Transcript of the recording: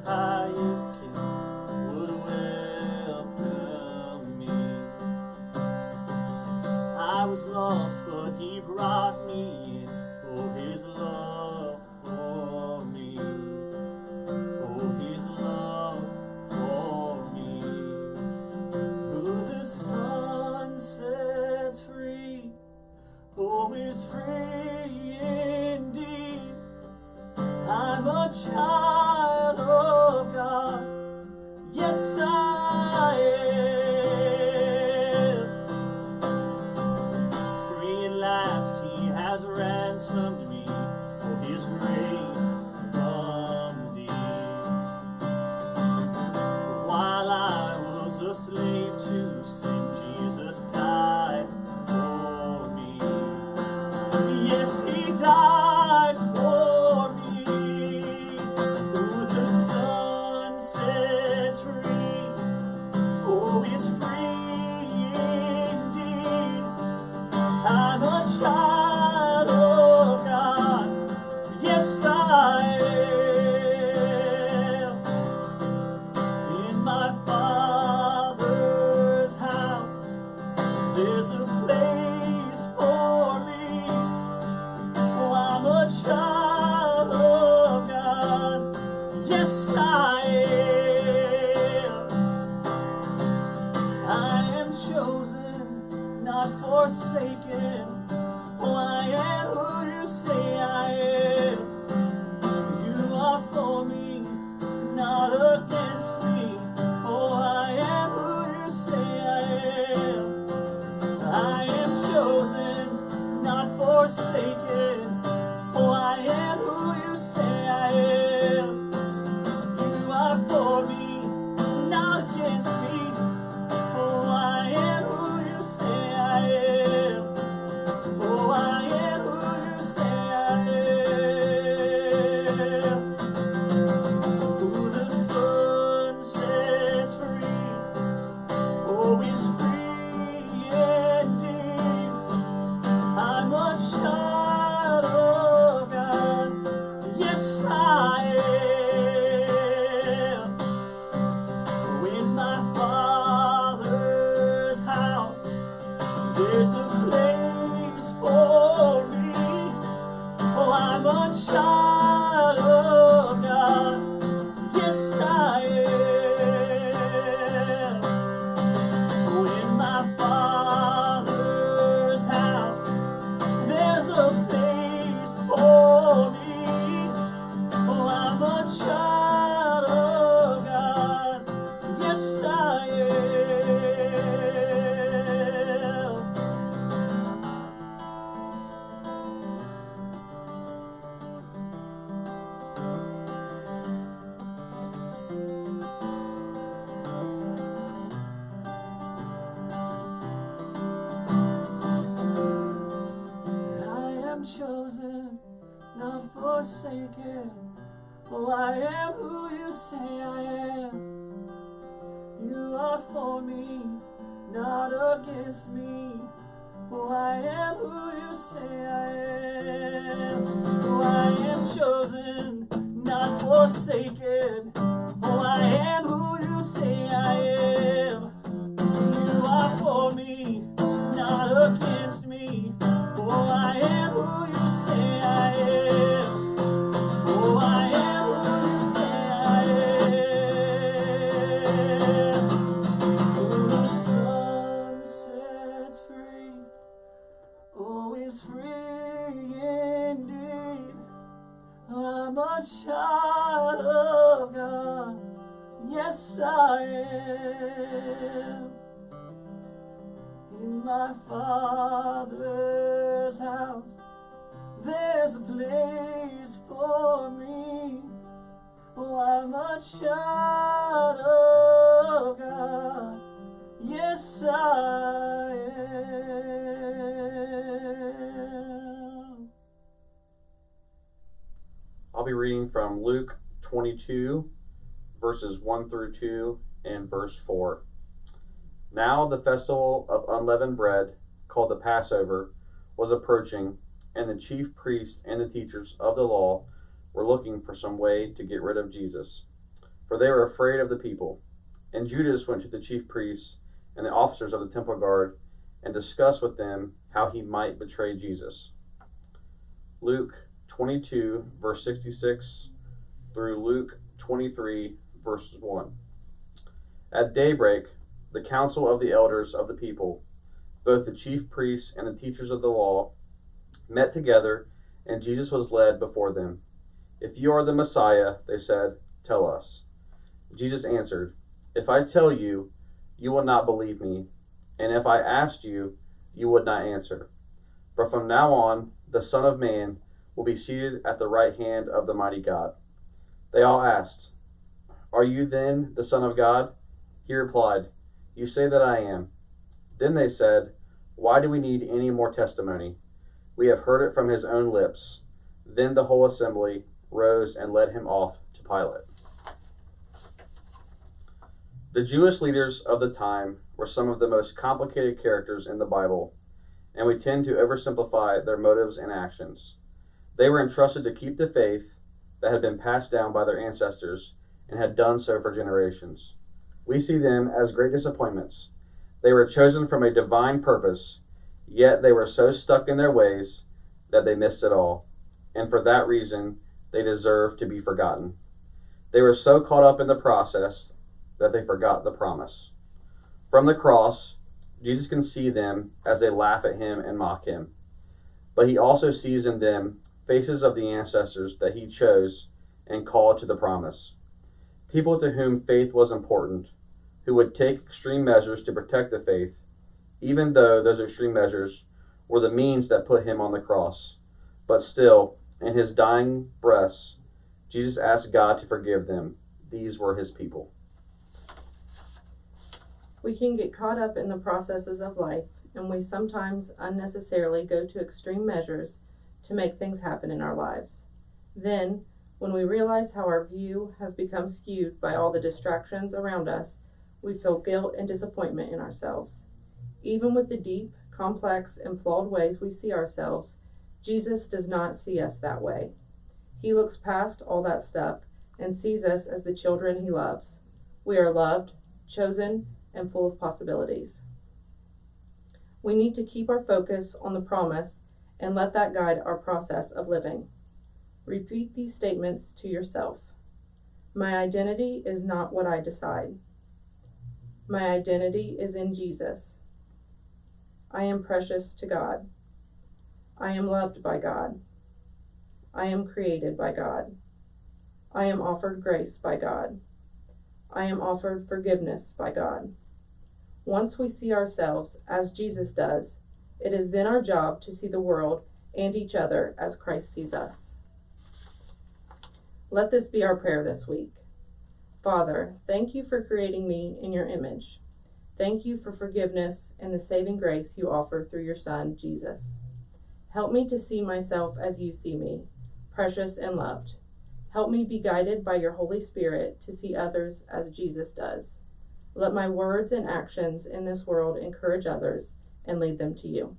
the highest king would welcome me. I was lost, but he brought me in. Oh, his love for me. Oh, his love for me. Who the Son sets free, oh, is free indeed. I'm a child of God. Yes, I am. Free at last, he has ransomed me. For his grace runs deep. While I was a slave to sin, Jesus died for me. Yes, he died for me. Who the Son sets free, oh, is free indeed. I'm a child of God. Yes, I am. In my Father's house, there's a place for me. Oh, I'm a child of God. Yes, I am. I am chosen, not forsaken. Oh, I am who you say I am. You are for me, not against me. Oh, I am who you say I am. I am chosen, not forsaken. Oh, I am who you say I am. You are for me, not against me. Oh, I am who you say I am. Oh, I am who you say I am. Who the Son sets free, oh, is free indeed. I'm a child of God. Yes, I am. In my Father's house, there's a place for me. Oh, I'm a child of God. Yes, I am. Oh, in my Father's house, there's a place for me. Oh, I'm a child of God. Yes, I am. I am chosen, not forsaken. Oh, I am who you say I am. You are for me, not against me. Oh, I am who you say I am. Oh, I am chosen, not forsaken. Oh, I am who you say I am. You are for me, not against me. Oh, I am who you say I am. Oh, I am who you say I am. Who the Son sets free, oh, is free indeed. I'm a child of God. Yes, I am. In my Father's house, there's a place for me. Oh, I'm a child of God. Yes, I am. I'll be reading from Luke 22, verses 1 through 2 and verse 4. Now the festival of unleavened bread, called the Passover, was approaching, and the chief priests and the teachers of the law were looking for some way to get rid of Jesus, for they were afraid of the people. And Judas went to the chief priests and the officers of the temple guard and discussed with them how he might betray Jesus. Luke 22, verse 66 through Luke 23, verse 1. At daybreak, the council of the elders of the people, both the chief priests and the teachers of the law, met together, and Jesus was led before them. "If you are the Messiah," they said, "tell us." Jesus answered, "If I tell you, you will not believe me, and if I asked you, you would not answer. But from now on, the Son of Man will be seated at the right hand of the mighty God." They all asked, "Are you then the Son of God?" He replied, "You say that I am." Then they said, "Why do we need any more testimony? We have heard it from his own lips." Then the whole assembly rose and led him off to Pilate. The Jewish leaders of the time were some of the most complicated characters in the Bible, and we tend to oversimplify their motives and actions. They were entrusted to keep the faith that had been passed down by their ancestors and had done so for generations. We see them as great disappointments. They were chosen from a divine purpose, yet they were so stuck in their ways that they missed it all, and for that reason, they deserve to be forgotten. They were so caught up in the process that they forgot the promise. From the cross, Jesus can see them as they laugh at him and mock him, but he also sees in them faces of the ancestors that he chose and called to the promise. People to whom faith was important, who would take extreme measures to protect the faith, even though those extreme measures were the means that put him on the cross. But still, in his dying breaths, Jesus asked God to forgive them. These were his people. We can get caught up in the processes of life, and we sometimes unnecessarily go to extreme measures to make things happen in our lives. Then, when we realize how our view has become skewed by all the distractions around us, we feel guilt and disappointment in ourselves. Even with the deep, complex, and flawed ways we see ourselves, Jesus does not see us that way. He looks past all that stuff and sees us as the children he loves. We are loved, chosen, and full of possibilities. We need to keep our focus on the promise and let that guide our process of living. Repeat these statements to yourself. My identity is not what I decide. My identity is in Jesus. I am precious to God. I am loved by God. I am created by God. I am offered grace by God. I am offered forgiveness by God. Once we see ourselves as Jesus does, it is then our job to see the world and each other as Christ sees us. Let this be our prayer this week. Father, thank you for creating me in your image. Thank you for forgiveness and the saving grace you offer through your Son, Jesus. Help me to see myself as you see me, precious and loved. Help me be guided by your Holy Spirit to see others as Jesus does. Let my words and actions in this world encourage others and lead them to you.